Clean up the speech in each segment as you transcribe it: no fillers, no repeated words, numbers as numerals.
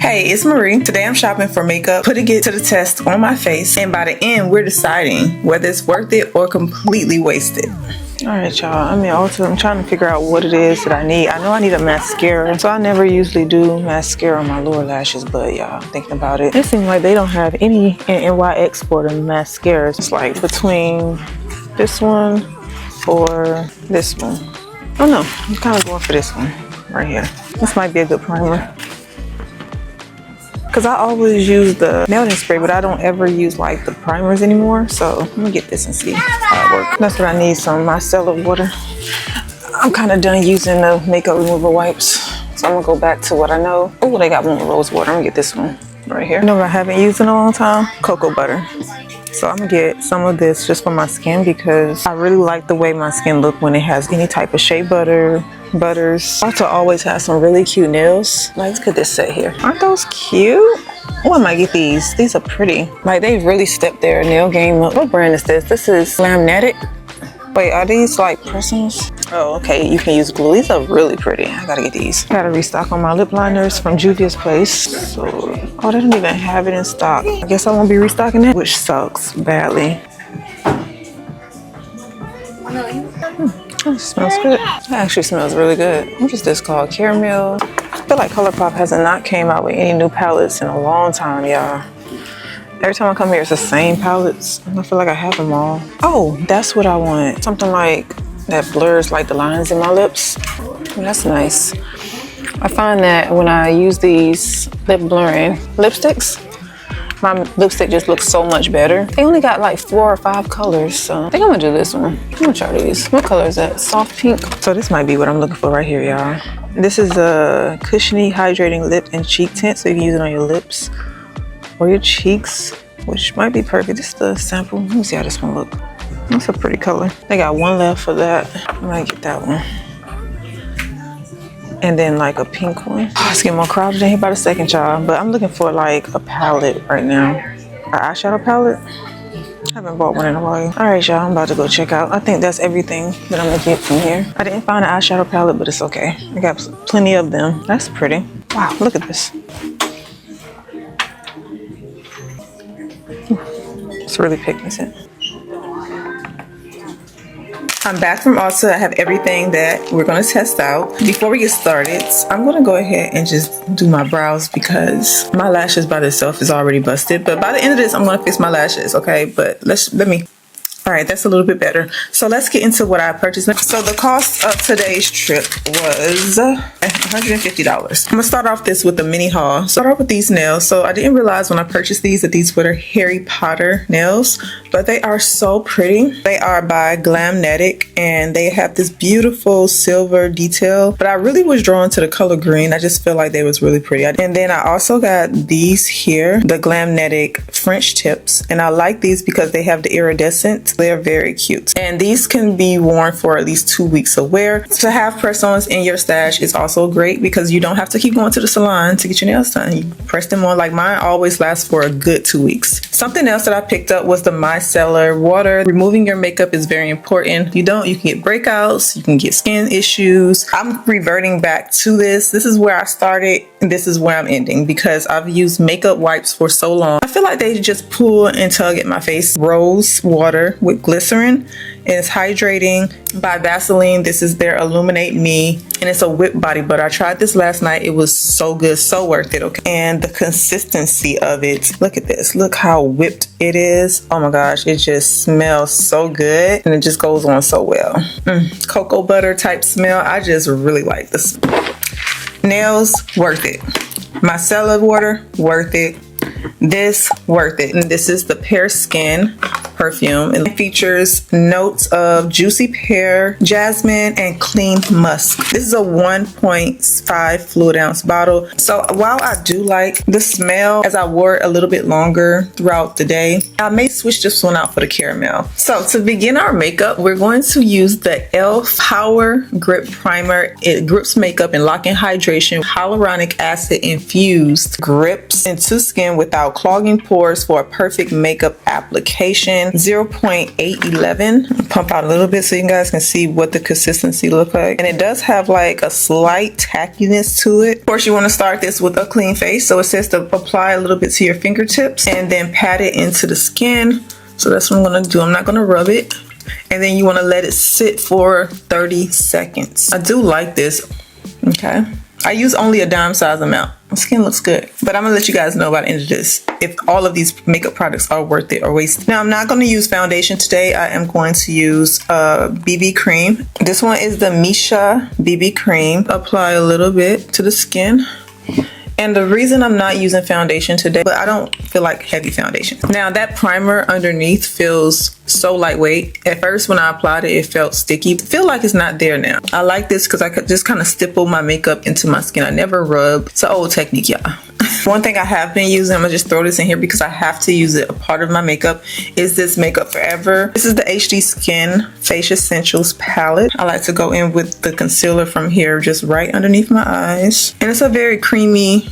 Hey, it's Marie. Today I'm shopping for makeup, putting it to the test on my face, and by the end, we're deciding whether it's worth it or completely wasted. Alright y'all, I'm in Ulta. I'm trying to figure out what it is that I need. I know I need a mascara, so I never usually do mascara on my lower lashes, but y'all, thinking about it, it seems like they don't have any in NYX for the mascaras. It's like between this one or this one. Oh no, I'm kind of going for this one right here. This might be a good primer. Because I always use the melting spray, but I don't ever use like the primers anymore. So I'm gonna get this and see how it works. That's what I need, some micellar water. I'm kind of done using the makeup remover wipes. So I'm gonna go back to what I know. Oh, they got one with rose water. I'm gonna get this one right here. You know what I haven't used in a long time? Cocoa butter. So I'm gonna get some of this just for my skin because I really like the way my skin look when it has any type of shea butter, butters. Ulta always has some really cute nails. Like, look at this set here. Aren't those cute? Oh, I might get these. These are pretty. Like, they really stepped their nail game up. What brand is this? This is Glamnetic. Wait, are these like personals? Oh, okay, you can use glue. These are really pretty. I gotta get these. Gotta restock on my lip liners from Juvia's Place. So, oh, they don't even have it in stock. I guess I won't be restocking it, which sucks badly. Oh, it smells good. It actually smells really good. What is this called? Caramel. I feel like ColourPop has not came out with any new palettes in a long time, y'all. Every time I come here, it's the same palettes. I feel like I have them all. Oh, that's what I want. Something like that blurs like the lines in my lips. Oh, that's nice. I find that when I use these lip blurring lipsticks, my lipstick just looks so much better. They only got like 4 or 5 colors, so I think I'm gonna do this one. I'm gonna try these. What color is that? Soft pink. So this might be what I'm looking for right here, y'all. This is a cushiony hydrating lip and cheek tint, so you can use it on your lips or your cheeks, which might be perfect. This is the sample. Let me see how this one look. That's a pretty color. They got one left for that. I might get that one. And then like a pink one. It's getting more crowded in here by the second, y'all. But I'm looking for like a palette right now. An eyeshadow palette. I haven't bought one in a while. All right, y'all, I'm about to go check out. I think that's everything that I'm gonna get from here. I didn't find an eyeshadow palette, but it's okay. I got plenty of them. That's pretty. Wow, look at this. It's really pigmented. I'm back from Ulta. I have everything that we're going to test out. Before we get started, I'm going to go ahead and just do my brows because my lashes by themselves is already busted. But by the end of this, I'm going to fix my lashes, okay? But let me... All right, that's a little bit better. So let's get into what I purchased. So the cost of today's trip was $150. I'm gonna start off this with a mini haul. Start off with these nails. So I didn't realize when I purchased these that these were Harry Potter nails, but they are so pretty. They are by Glamnetic and they have this beautiful silver detail, but I really was drawn to the color green. I just feel like they was really pretty. And then I also got these here, the Glamnetic French tips, and I like these because they have the iridescent. They're very cute, and these can be worn for at least 2 weeks of wear. To have press-ons in your stash is also great because you don't have to keep going to the salon to get your nails done. You press them on. Like mine always lasts for a good 2 weeks. Something else that I picked up was the micellar water. Removing your makeup is very important. You can get breakouts, you can get skin issues. I'm reverting back to this. This is where I started and this is where I'm ending because I've used makeup wipes for so long. I feel like they just pull and tug at my face. Rose water with glycerin. It's hydrating by Vaseline. This is their Illuminate Me, and it's a whipped body butter. I tried this last night. It was so good, so worth it. Okay, and the consistency of it. Look at this. Look how whipped it is. Oh my gosh, it just smells so good, and it just goes on so well. Cocoa butter type smell. I just really like this. Nails, worth it. Micellar water, worth it. This, worth it. And this is the Pear Skin perfume, and it features notes of juicy pear, jasmine, and clean musk. This is a 1.5 fluid ounce bottle. So while I do like the smell, as I wore it a little bit longer throughout the day, I may switch this one out for the caramel. So to begin our makeup, we're going to use the e.l.f. Power Grip Primer. It grips makeup and lock-in hydration. Hyaluronic acid infused grips into skin without clogging pores for a perfect makeup application. in 0.811. Pump out a little bit so you guys can see what the consistency look like. And it does have like a slight tackiness to it. Of course, you want to start this with a clean face. So it says to apply a little bit to your fingertips and then pat it into the skin. So that's what I'm going to do. I'm not going to rub it. And then you want to let it sit for 30 seconds. I do like this. Okay. I use only a dime size amount. My skin looks good. But I'm going to let you guys know by the end of this if all of these makeup products are worth it or wasted. Now, I'm not going to use foundation today. I am going to use BB cream. This one is the Misha BB cream. Apply a little bit to the skin. And the reason I'm not using foundation today, but I don't feel like heavy foundation. Now that primer underneath feels so lightweight. At first when I applied it, it felt sticky. I feel like it's not there now. I like this because I could just kind of stipple my makeup into my skin. I never rub. It's an old technique, y'all. One thing I have been using, I'm gonna just throw this in here because I have to use it, a part of my makeup, is this Makeup Forever. This is the HD Skin Face Essentials palette. I like to go in with the concealer from here, just right underneath my eyes. And it's a very creamy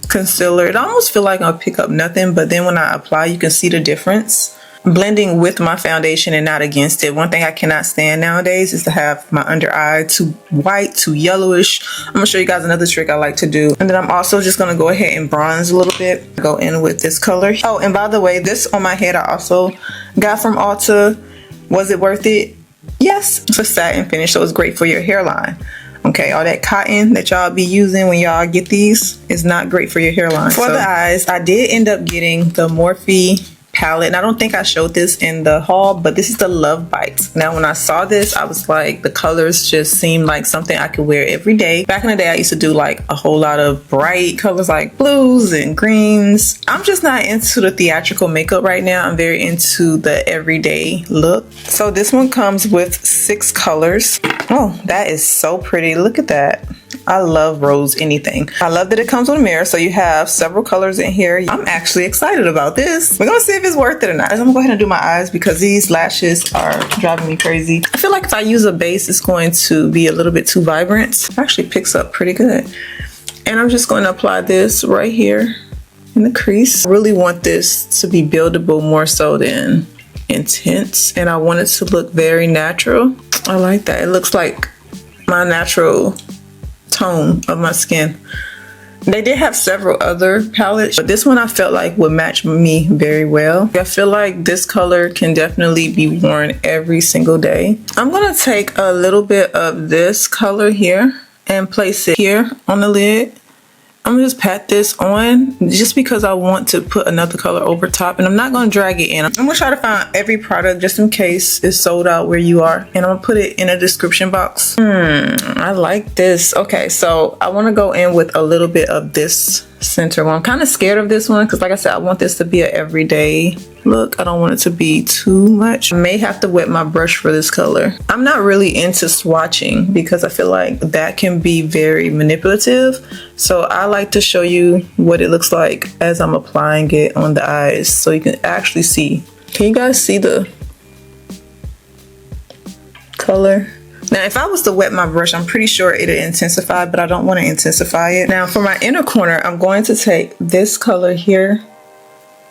concealer. It almost feels like I'll pick up nothing, but then when I apply, you can see the difference. Blending with my foundation and not against it. One thing I cannot stand nowadays is to have my under eye too white, too yellowish. I'm gonna show you guys another trick I like to do. And then I'm also just gonna go ahead and bronze a little bit. Go in with this color. Oh, and by the way, this on my head I also got from Ulta. Was it worth it? Yes. It's a satin finish, so it's great for your hairline. Okay, all that cotton that y'all be using when y'all get these is not great for your hairline. For the eyes, I did end up getting the Morphe palette, and I don't think I showed this in the haul, but this is the Love Bites. Now when I saw this, I was like, the colors just seemed like something I could wear every day. Back in the day, I used to do like a whole lot of bright colors like blues and greens. I'm just not into the theatrical makeup right now. I'm very into the everyday look. So this one comes with 6 colors. Oh, that is so pretty. Look at that. I love rose anything. I love that it comes with a mirror, so you have several colors in here. I'm actually excited about this. We're gonna see if it's worth it or not. I'm gonna go ahead and do my eyes because these lashes are driving me crazy. I feel like if I use a base, it's going to be a little bit too vibrant. It actually picks up pretty good. And I'm just going to apply this right here in the crease. I really want this to be buildable more so than intense, and I want it to look very natural. I like that. It looks like my natural tone of my skin. They did have several other palettes, but this one I felt like would match me very well. I feel like this color can definitely be worn every single day. I'm gonna take a little bit of this color here and place it here on the lid. I'm gonna just pat this on just because I want to put another color over top, and I'm not gonna drag it in. I'm gonna try to find every product just in case it's sold out where you are, and I'm gonna put it in a description box. I like this. Okay, so I want to go in with a little bit of this center one. I'm kind of scared of this one because like I said, I want this to be an everyday look. I don't want it to be too much. I may have to wet my brush for this color. I'm not really into swatching because I feel like that can be very manipulative. So I like to show you what it looks like as I'm applying it on the eyes so you can actually see. Can you guys see the color? Now, if I was to wet my brush, I'm pretty sure it'll intensify, but I don't want to intensify it. Now, for my inner corner, I'm going to take this color here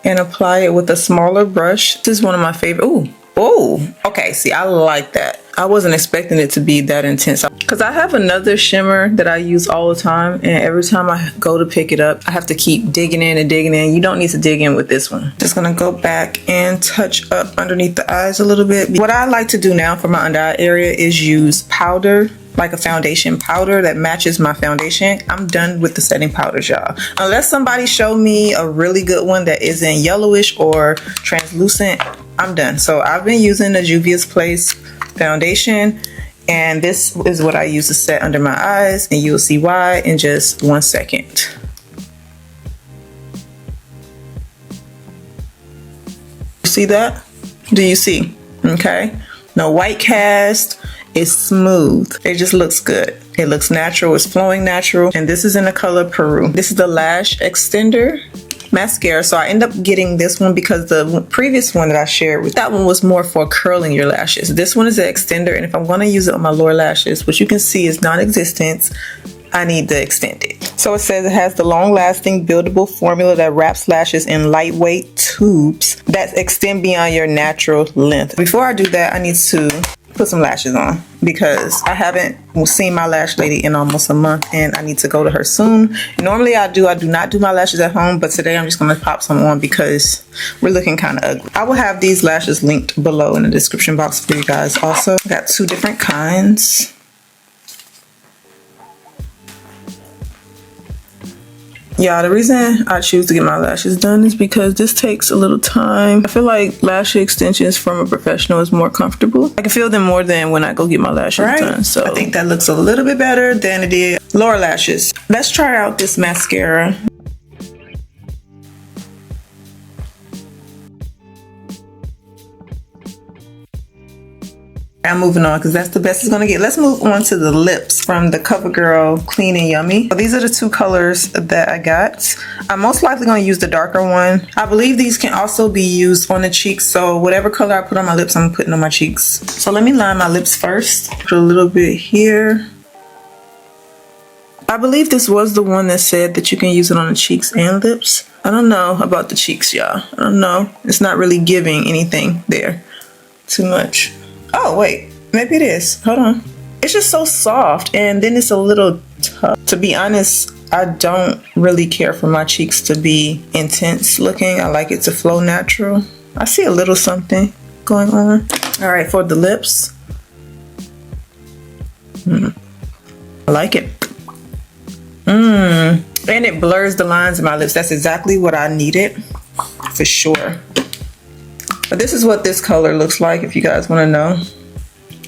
and apply it with a smaller brush. This is one of my favorite. Ooh, oh, okay. See, I like that. I wasn't expecting it to be that intense because I have another shimmer that I use all the time, and every time I go to pick it up, I have to keep digging in and digging in. You don't need to dig in with this one. Just gonna go back and touch up underneath the eyes a little bit. What I like to do now for my under eye area is use powder, like a foundation powder that matches my foundation. I'm done with the setting powders, y'all. Unless somebody show me a really good one that isn't yellowish or translucent, I'm done. So I've been using the Juvia's Place foundation, and this is what I use to set under my eyes, and you'll see why in just 1 second. See that? Do you see? Okay. No white cast. It's smooth. It just looks good. It looks natural. It's flowing natural. And this is in the color Peru. This is the Lash Extender mascara. So I end up getting this one because the previous one that I shared with, that one was more for curling your lashes. This one is an extender, and if I'm going to use it on my lower lashes, which you can see is non-existent, I need to extend it. So it says it has the long-lasting buildable formula that wraps lashes in lightweight tubes that extend beyond your natural length. Before I do that, I need to put some lashes on because I haven't seen my lash lady in almost a month and I need to go to her soon. Normally I do not do my lashes at home, but today I'm just going to pop some on because we're looking kind of ugly. I will have these lashes linked below in the description box for you guys. Also, I got 2 different kinds. Yeah, the reason I choose to get my lashes done is because this takes a little time. I feel like lash extensions from a professional is more comfortable. I can feel them more than when I go get my lashes done. So I think that looks a little bit better than it did lower lashes. Let's try out this mascara. I'm moving on because that's the best it's going to get. Let's move on to the lips from the Covergirl Clean and Yummy. So these are the 2 colors that I got. I'm most likely going to use the darker one. I believe these can also be used on the cheeks. So whatever color I put on my lips, I'm putting on my cheeks. So let me line my lips first. Put a little bit here. I believe this was the one that said that you can use it on the cheeks and lips. I don't know about the cheeks, y'all. I don't know. It's not really giving anything there too much. Oh, wait, maybe it is. Hold on. It's just so soft and then it's a little tough. To be honest, I don't really care for my cheeks to be intense looking. I like it to flow natural. I see a little something going on. All right, for the lips. I like it. And it blurs the lines of my lips. That's exactly what I needed for sure. But this is what this color looks like if you guys want to know.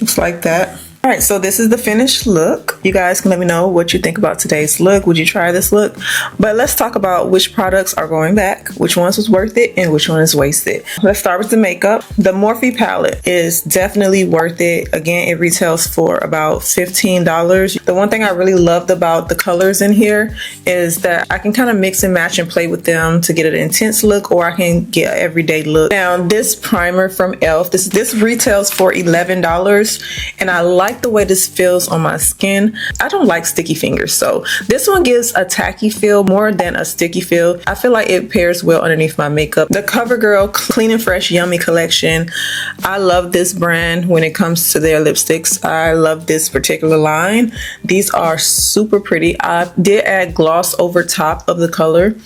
Looks like that. All right, so this is the finished look. You guys can let me know what you think about today's look. Would you try this look? But let's talk about which products are going back, which ones was worth it, and which one is wasted. Let's start with the makeup. The Morphe palette is definitely worth it. Again, it retails for about $15. The one thing I really loved about the colors in here is that I can kind of mix and match and play with them to get an intense look, or I can get an everyday look. Now, this primer from e.l.f., this retails for $11, and I like the way this feels on my skin. I don't like sticky fingers, so this one gives a tacky feel more than a sticky feel. I feel like it pairs well underneath my makeup. The Covergirl Clean and Fresh Yummy collection. I love this brand when it comes to their lipsticks. I love this particular line. These are super pretty. I did add gloss over top of the color.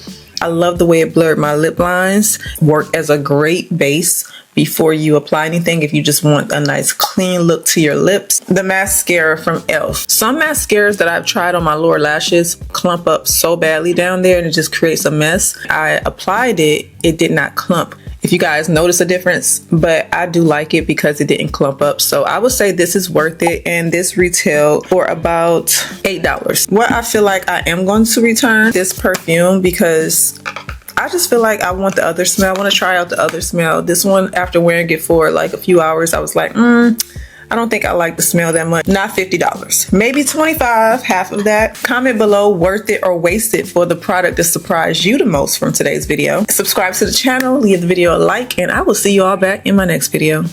I love the way it blurred my lip lines. Work as a great base before you apply anything if you just want a nice clean look to your lips. The mascara from e.l.f. Some mascaras that I've tried on my lower lashes clump up so badly down there and it just creates a mess. I applied it, it did not clump. If you guys notice a difference, but I do like it because it didn't clump up. So I would say this is worth it, and this retailed for about $8. What I feel like I am going to return this perfume because I just feel like I want the other smell. I want to try out the other smell. This one, after wearing it for like a few hours, I was like, I don't think I like the smell that much. Not $50, maybe $25, half of that. Comment below worth it or wasted for the product that surprised you the most from today's video. Subscribe to the channel, leave the video a like, and I will see you all back in my next video.